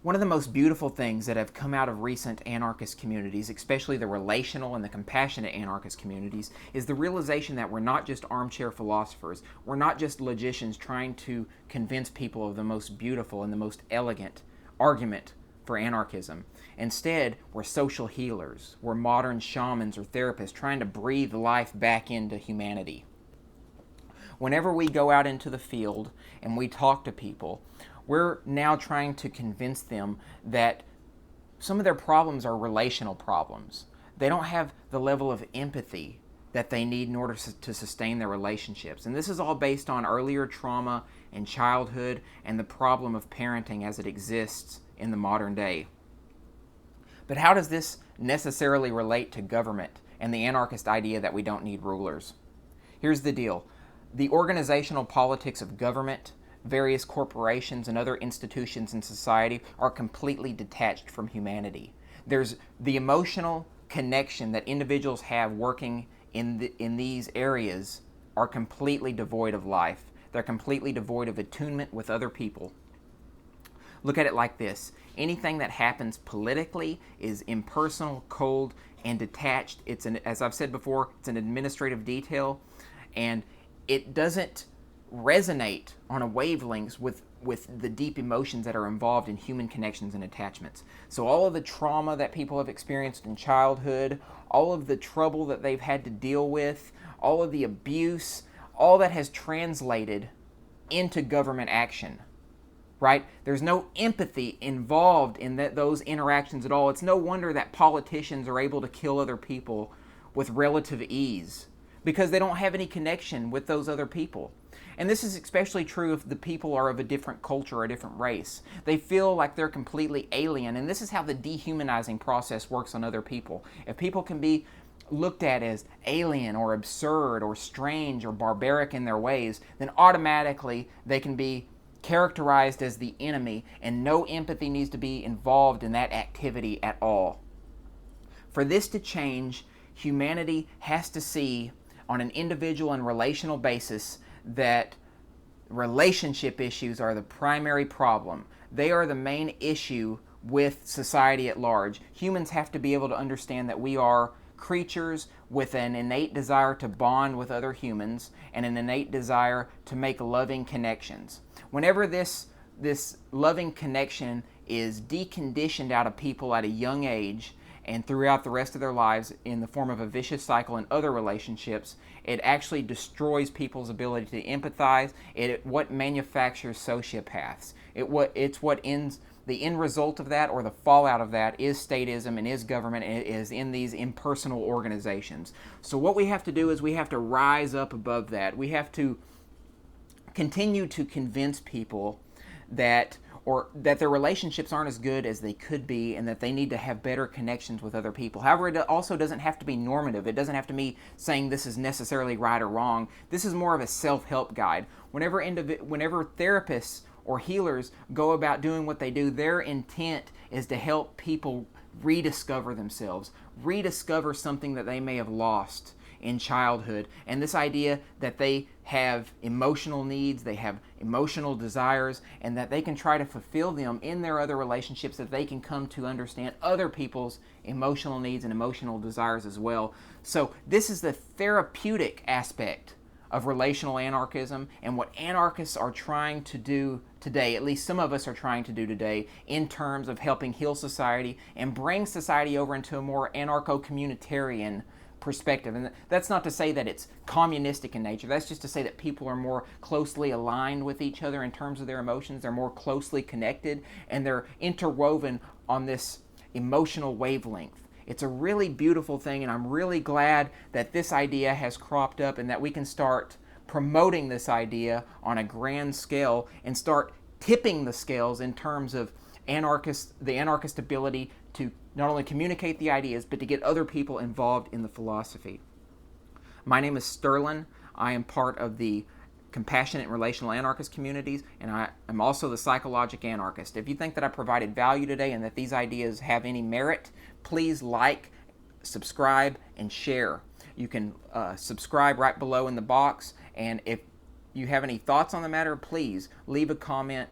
One of the most beautiful things that have come out of recent anarchist communities, especially the relational and the compassionate anarchist communities, is the realization that we're not just armchair philosophers. We're not just logicians trying to convince people of the most beautiful and the most elegant argument for anarchism. Instead, we're social healers. We're modern shamans or therapists trying to breathe life back into humanity. Whenever we go out into the field and we talk to people, we're now trying to convince them that some of their problems are relational problems. They don't have the level of empathy that they need in order to sustain their relationships. And this is all based on earlier trauma in childhood and the problem of parenting as it exists in the modern day. But how does this necessarily relate to government and the anarchist idea that we don't need rulers? Here's the deal. The organizational politics of government, various corporations, and other institutions in society are completely detached from humanity. There's the emotional connection that individuals have working in these areas are completely devoid of life. They're completely devoid of attunement with other people. Look at it like this. Anything that happens politically is impersonal, cold, and detached. As I've said before, it's an administrative detail, and it doesn't resonate on a wavelength with the deep emotions that are involved in human connections and attachments. So all of the trauma that people have experienced in childhood, all of the trouble that they've had to deal with, all of the abuse, all that has translated into government action, right? There's no empathy involved in those interactions at all. It's no wonder that politicians are able to kill other people with relative ease, because they don't have any connection with those other people. And this is especially true if the people are of a different culture or a different race. They feel like they're completely alien, and this is how the dehumanizing process works on other people. If people can be looked at as alien or absurd or strange or barbaric in their ways, then automatically they can be characterized as the enemy, and no empathy needs to be involved in that activity at all. For this to change, humanity has to see on an individual and relational basis that relationship issues are the primary problem. They are the main issue with society at large. Humans have to be able to understand that we are creatures with an innate desire to bond with other humans and an innate desire to make loving connections. Whenever this loving connection is deconditioned out of people at a young age and throughout the rest of their lives in the form of a vicious cycle in other relationships, it actually destroys people's ability to empathize. What manufactures sociopaths. The end result of that, or the fallout of that, is statism and is government and is in these impersonal organizations. So what we have to do is we have to rise up above that. We have to continue to convince people that their relationships aren't as good as they could be, and that they need to have better connections with other people. However, it also doesn't have to be normative. It doesn't have to be saying this is necessarily right or wrong. This is more of a self-help guide. Whenever therapists or healers go about doing what they do, their intent is to help people rediscover themselves, rediscover something that they may have lost in childhood, and this idea that they have emotional needs, they have emotional desires, and that they can try to fulfill them in their other relationships, that they can come to understand other people's emotional needs and emotional desires as well. So this is the therapeutic aspect of relational anarchism, and what anarchists are trying to do today, at least some of us are trying to do today, in terms of helping heal society and bring society over into a more anarcho-communitarian perspective. And that's not to say that it's communistic in nature. That's just to say that people are more closely aligned with each other in terms of their emotions. They're more closely connected, and they're interwoven on this emotional wavelength. It's a really beautiful thing, and I'm really glad that this idea has cropped up and that we can start promoting this idea on a grand scale and start tipping the scales in terms of the anarchist ability to not only communicate the ideas, but to get other people involved in the philosophy. My name is Sterling. I am part of the compassionate and relational anarchist communities, and I am also the psychologic anarchist. If you think that I provided value today and that these ideas have any merit, please like, subscribe, and share. You can subscribe right below in the box, and if you have any thoughts on the matter, please leave a comment